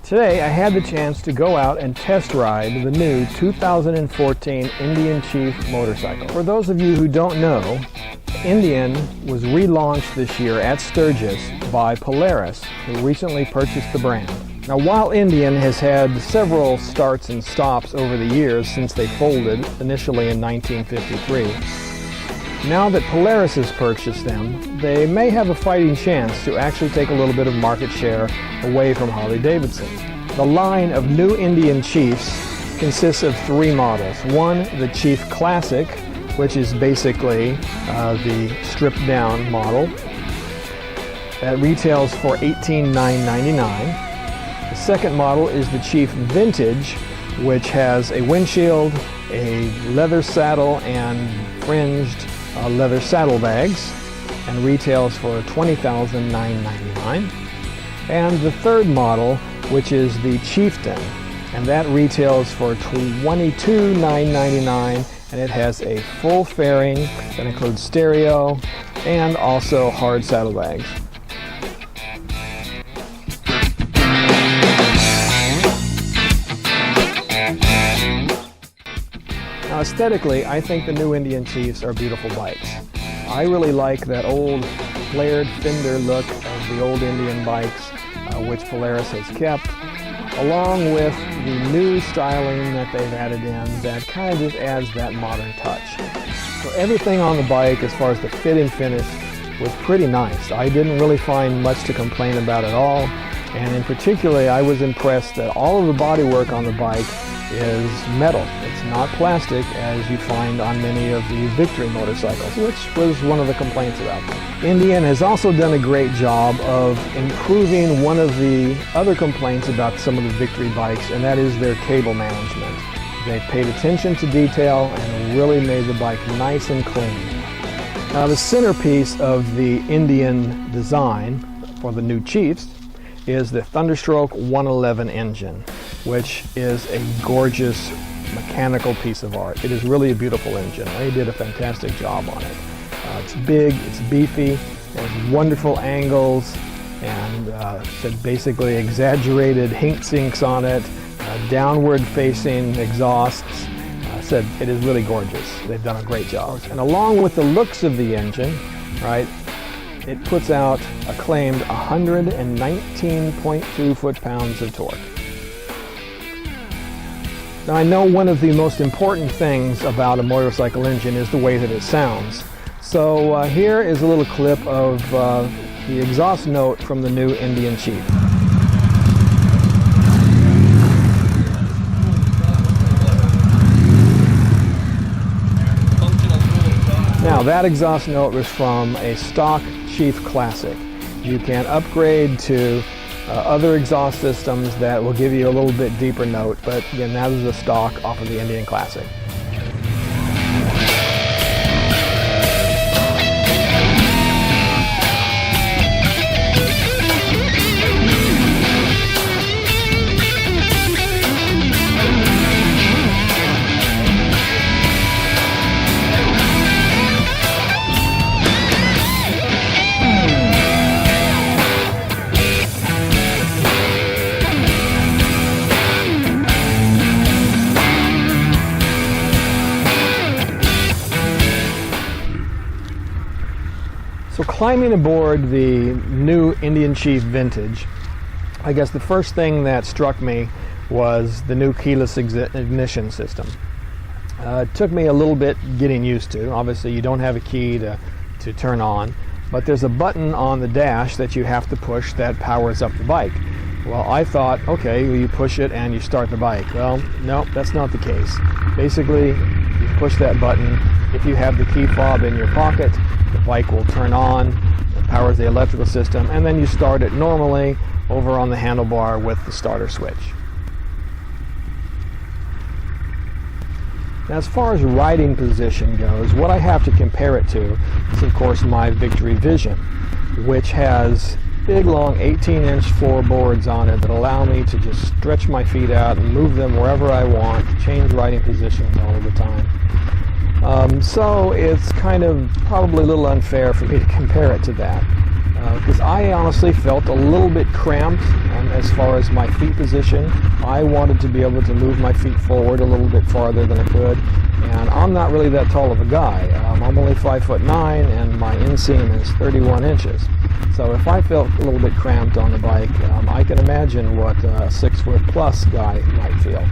Today I had the chance to go out and test ride the new 2014 Indian Chief motorcycle. For those of you who don't know, Indian was relaunched this year at Sturgis by Polaris, who recently purchased the brand. Now, while Indian has had several starts and stops over the years since they folded initially in 1953, now that Polaris has purchased them, they may have a fighting chance to actually take a little bit of market share away from Harley-Davidson. The line of new Indian Chiefs consists of three models. One, the Chief Classic, which is basically the stripped down model. That retails for $18,999. The second model is the Chief Vintage, which has a windshield, a leather saddle, and fringed leather saddlebags, and retails for $20,999. And the third model, which is the Chieftain, and that retails for $22,999, and it has a full fairing that includes stereo and also hard saddlebags. Now, aesthetically, I think the new Indian Chiefs are beautiful bikes. I really like that old flared fender look of the old Indian bikes, which Polaris has kept, along with the new styling that they've added in that kind of just adds that modern touch. So everything on the bike, as far as the fit and finish, was pretty nice. I didn't really find much to complain about at all, and in particular, I was impressed that all of the bodywork on the bike is metal. It's not plastic as you find on many of the Victory motorcycles, which was one of the complaints about them. Indian has also done a great job of improving one of the other complaints about some of the Victory bikes, and that is their cable management. They paid attention to detail and really made the bike nice and clean. Now, the centerpiece of the Indian design for the new Chiefs is the Thunderstroke 111 engine, which is a gorgeous mechanical piece of art. It is really a beautiful engine. They did a fantastic job on it. It's big, it's beefy, it has wonderful angles, and basically exaggerated heat sinks on it, downward facing exhausts. It is really gorgeous. They've done a great job. And along with the looks of the engine, right, it puts out a claimed 119.2 foot-pounds of torque. Now, I know one of the most important things about a motorcycle engine is the way that it sounds. So here is a little clip of the exhaust note from the new Indian Chief. Now, that exhaust note was from a stock Chief Classic. You can upgrade to other exhaust systems that will give you a little bit deeper note, but again, that is a stock off of the Indian Classic. So climbing aboard the new Indian Chief Vintage, I guess the first thing that struck me was the new keyless ignition system. It took me a little bit getting used to. Obviously, you don't have a key to turn on, but there's a button on the dash that you have to push that powers up the bike. Well, I thought, okay, well, you push it and you start the bike. Well, no, that's not the case. Basically, you push that button. If you have the key fob in your pocket, the bike will turn on, it powers the electrical system, and then you start it normally over on the handlebar with the starter switch. Now, as far as riding position goes, what I have to compare it to is, of course, my Victory Vision, which has big, long 18-inch floorboards on it that allow me to just stretch my feet out and move them wherever I want, change riding positions all of the time. So it's kind of probably a little unfair for me to compare it to that. because I honestly felt a little bit cramped as far as my feet position. I wanted to be able to move my feet forward a little bit farther than I could, and I'm not really that tall of a guy. I'm only 5'9", and my inseam is 31 inches. So if I felt a little bit cramped on the bike, I can imagine what a 6-foot-plus guy might feel.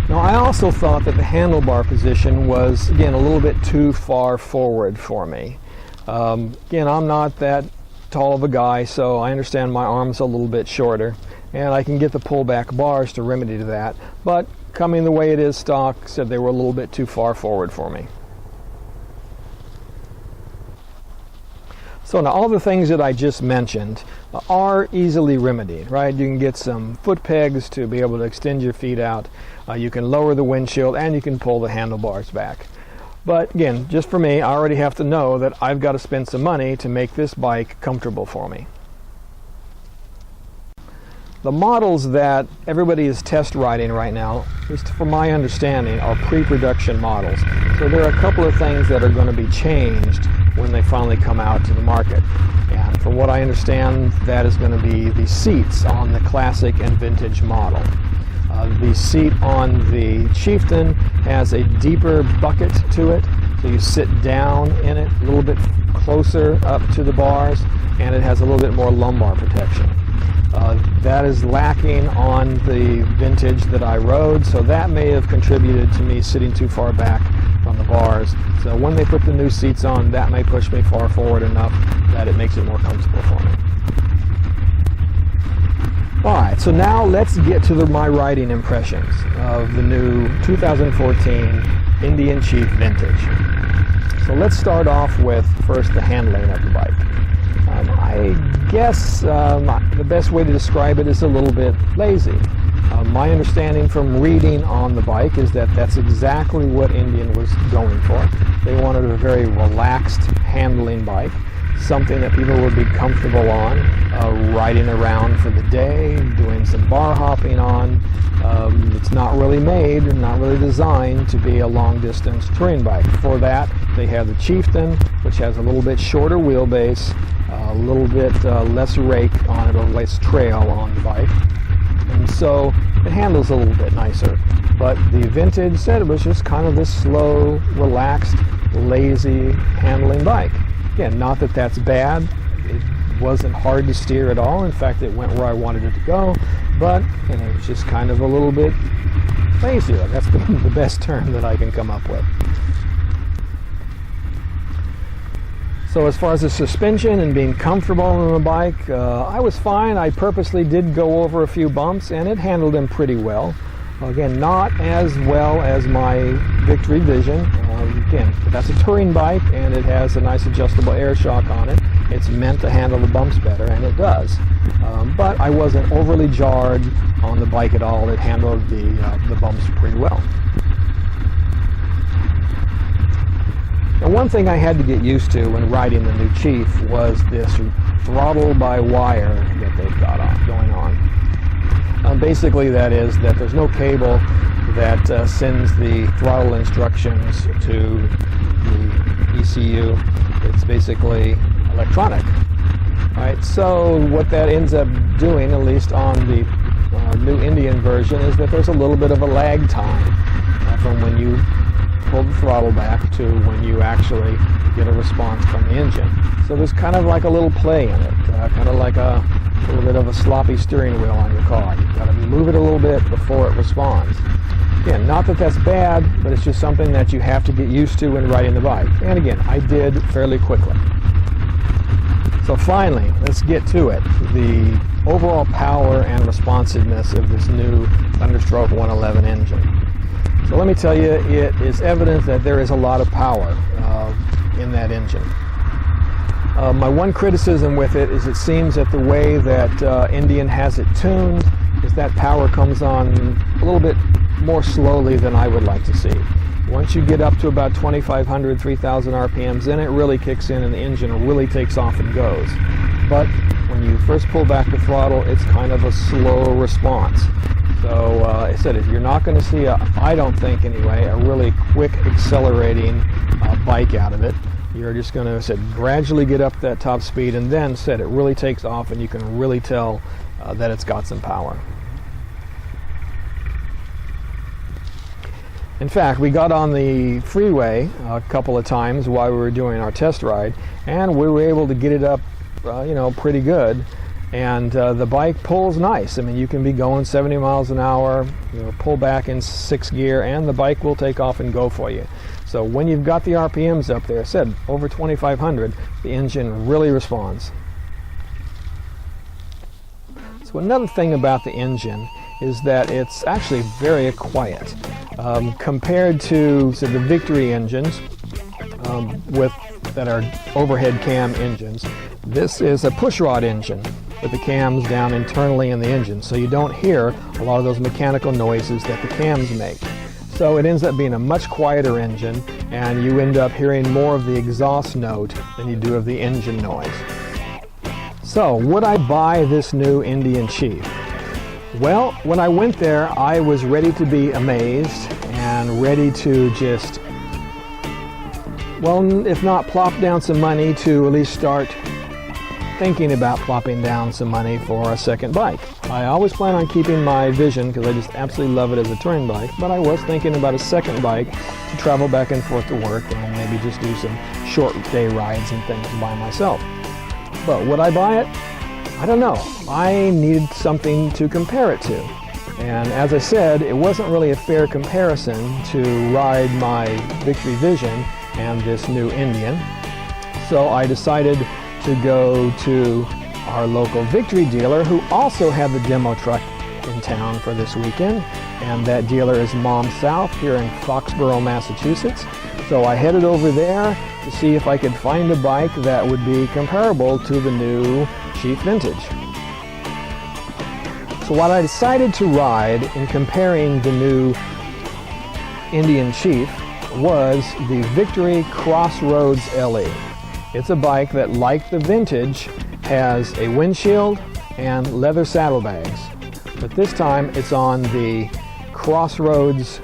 Now, I also thought that the handlebar position was, again, a little bit too far forward for me. Again, I'm not that tall of a guy, so I understand my arm's a little bit shorter, and I can get the pullback bars to remedy to that, but coming the way it is stock, said they were a little bit too far forward for me. So now all the things that I just mentioned are easily remedied, right? You can get some foot pegs to be able to extend your feet out. You can lower the windshield, and you can pull the handlebars back. But again, just for me, I already have to know that I've got to spend some money to make this bike comfortable for me. The models that everybody is test riding right now, at least from my understanding, are pre-production models. So there are a couple of things that are going to be changed when they finally come out to the market. And from what I understand, that is going to be the seats on the classic and vintage model. The seat on the Chieftain has a deeper bucket to it, so you sit down in it a little bit closer up to the bars, and it has a little bit more lumbar protection. That is lacking on the vintage that I rode, so that may have contributed to me sitting too far back from the bars. So when they put the new seats on, that may push me far forward enough that it makes it more comfortable for me. Alright, so now let's get to my riding impressions of the new 2014 Indian Chief Vintage. So let's start off with first the handling of the bike. I guess the best way to describe it is a little bit lazy. My understanding from reading on the bike is that that's exactly what Indian was going for. They wanted a very relaxed handling bike, something that people would be comfortable on, riding around for the day, doing some bar hopping on. It's not really made and not really designed to be a long-distance touring bike. For that, they have the Chieftain, which has a little bit shorter wheelbase, a little bit less rake on it, or less trail on the bike. And so it handles a little bit nicer. But the Vintage said it was just kind of this slow, relaxed, lazy handling bike. Again, not that that's bad. It wasn't hard to steer at all. In fact, it went where I wanted it to go. But it was just kind of a little bit lazy. That's the best term that I can come up with. So as far as the suspension and being comfortable on the bike, I was fine. I purposely did go over a few bumps, and it handled them pretty well. Again, not as well as my Victory Vision. Again, that's a touring bike, and it has a nice adjustable air shock on it. It's meant to handle the bumps better, and it does. But I wasn't overly jarred on the bike at all. It handled the bumps pretty well. Now, one thing I had to get used to when riding the new Chief was this throttle by wire that they've got going on. Basically, that is that there's no cable that sends the throttle instructions to the ECU. It's basically electronic. Right? So what that ends up doing, at least on the new Indian version, is that there's a little bit of a lag time from when you pull the throttle back to when you actually get a response from the engine. So there's kind of like a little play in it, kind of like a little bit of a sloppy steering wheel on your car. You've got to move it a little bit before it responds. Again, not that that's bad, but it's just something that you have to get used to when riding the bike. And again, I did fairly quickly. So finally, let's get to it. The overall power and responsiveness of this new Thunderstroke 111 engine. So let me tell you, it is evident that there is a lot of power in that engine. My one criticism with it is it seems that the way that Indian has it tuned is that power comes on a little bit more slowly than I would like to see. Once you get up to about 2,500, 3,000 RPMs, then it really kicks in and the engine really takes off and goes. But when you first pull back the throttle, it's kind of a slow response. So I said, if you're not going to see, I don't think anyway, a really quick accelerating bike out of it, You're just going to gradually get up that top speed, and then it really takes off, and you can really tell that it's got some power. In fact, we got on the freeway a couple of times while we were doing our test ride, and we were able to get it up, pretty good. And the bike pulls nice. I mean, you can be going 70 miles an hour, pull back in 6th gear, and the bike will take off and go for you. So when you've got the RPMs up there, over 2,500, the engine really responds. So another thing about the engine is that it's actually very quiet. Compared to the Victory engines that are overhead cam engines, this is a pushrod engine with the cams down internally in the engine, so you don't hear a lot of those mechanical noises that the cams make. So it ends up being a much quieter engine, and you end up hearing more of the exhaust note than you do of the engine noise. So would I buy this new Indian Chief? Well, when I went there, I was ready to be amazed and ready to just, if not plop down some money, to at least start thinking about plopping down some money for a second bike. I always plan on keeping my Vision because I just absolutely love it as a touring bike, but I was thinking about a second bike to travel back and forth to work and maybe just do some short day rides and things by myself. But would I buy it? I don't know. I needed something to compare it to. And as I said, it wasn't really a fair comparison to ride my Victory Vision and this new Indian. So I decided to go to our local Victory dealer, who also had the demo truck in town for this weekend. And that dealer is Mom South here in Foxborough, Massachusetts. So I headed over there to see if I could find a bike that would be comparable to the new Chief Vintage. So what I decided to ride in comparing the new Indian Chief was the Victory Crossroads LE. It's a bike that, like the Vintage, has a windshield and leather saddlebags, but this time it's on the Crossroads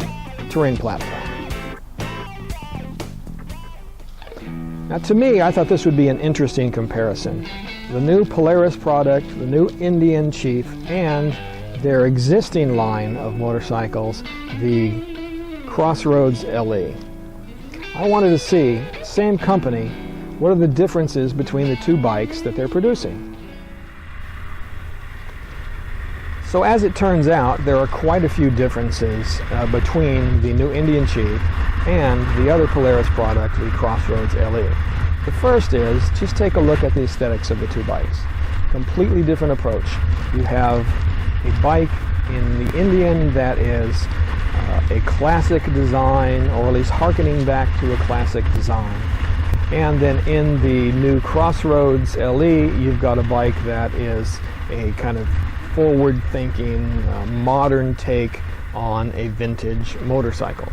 terrain platform. Now, to me, I thought this would be an interesting comparison. The new Polaris product, the new Indian Chief, and their existing line of motorcycles, the Crossroads LE. I wanted to see, same company, what are the differences between the two bikes that they're producing. So as it turns out, there are quite a few differences between the new Indian Chief and the other Polaris product, the Crossroads LE. The first is, just take a look at the aesthetics of the two bikes. Completely different approach. You have a bike in the Indian that is a classic design, or at least harkening back to a classic design. And then in the new Crossroads LE, you've got a bike that is a kind of forward-thinking, modern take on a vintage motorcycle.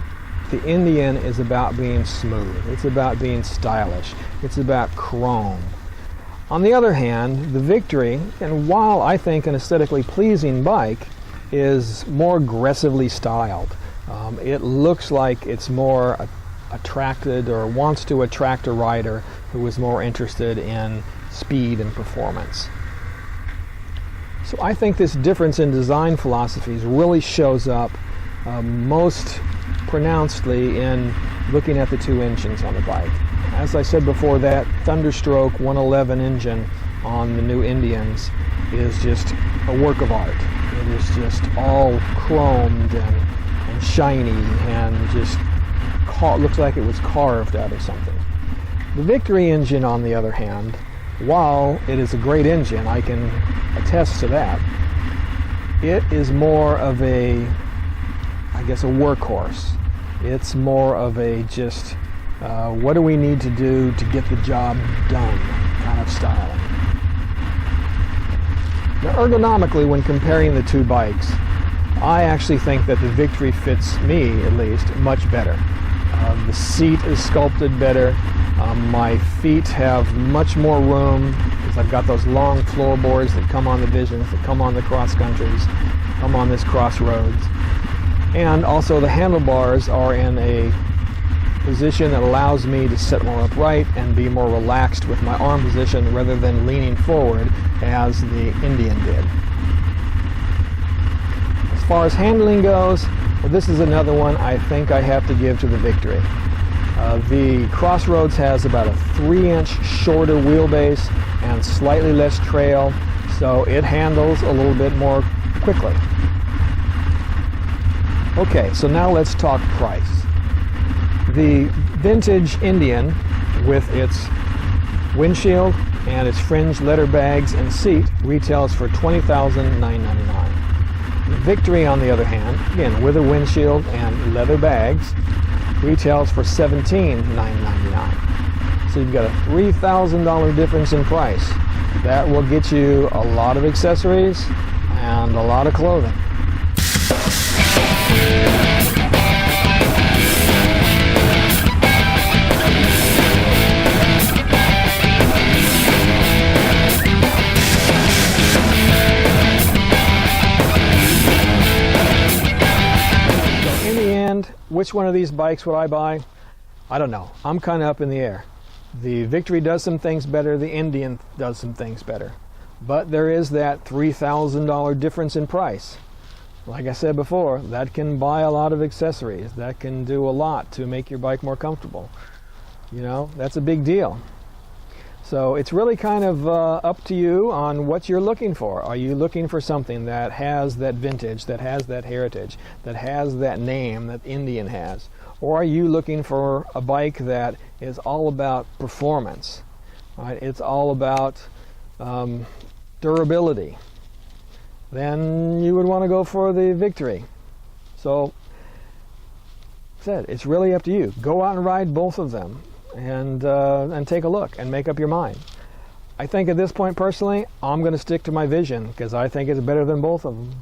The Indian is about being smooth. It's about being stylish. It's about chrome. On the other hand, the Victory, and while I think an aesthetically pleasing bike, is more aggressively styled. It looks like it's more attracted or wants to attract a rider who is more interested in speed and performance. So I think this difference in design philosophies really shows up most pronouncedly in looking at the two engines on the bike. As I said before, that Thunderstroke 111 engine on the new Indians is just a work of art. It is just all chromed and shiny and just looks like it was carved out of something. The Victory engine, on the other hand, while it is a great engine, I can attest to that, it is more of a, I guess, a workhorse. It's more of a just, what do we need to do to get the job done kind of styling. Now, ergonomically, when comparing the two bikes, I actually think that the Victory fits me, at least, much better. The seat is sculpted better. My feet have much more room because I've got those long floorboards that come on the Visions, that come on the cross countries, come on this Crossroads. And also the handlebars are in a position that allows me to sit more upright and be more relaxed with my arm position rather than leaning forward as the Indian did. As far as handling goes, well, this is another one I think I have to give to the Victory. The Crossroads has about a 3-inch shorter wheelbase and slightly less trail, so it handles a little bit more quickly. Okay, so now let's talk price. The vintage Indian, with its windshield and its fringed leather bags and seat, retails for $20,999. The Victory, on the other hand, again with a windshield and leather bags, retails for $17,999. So you've got a $3,000 difference in price. That will get you a lot of accessories and a lot of clothing. Which one of these bikes would I buy? I don't know. I'm kind of up in the air. The Victory does some things better. The Indian does some things better. But there is that $3,000 difference in price. Like I said before, that can buy a lot of accessories. That can do a lot to make your bike more comfortable. You know, that's a big deal. So it's really kind of up to you on what you're looking for. Are you looking for something that has that vintage, that has that heritage, that has that name that Indian has? Or are you looking for a bike that is all about performance? Right? It's all about durability. Then you would want to go for the Victory. So, it's really up to you. Go out and ride both of them. And take a look and make up your mind. I think at this point, personally, I'm going to stick to my Vision because I think it's better than both of them.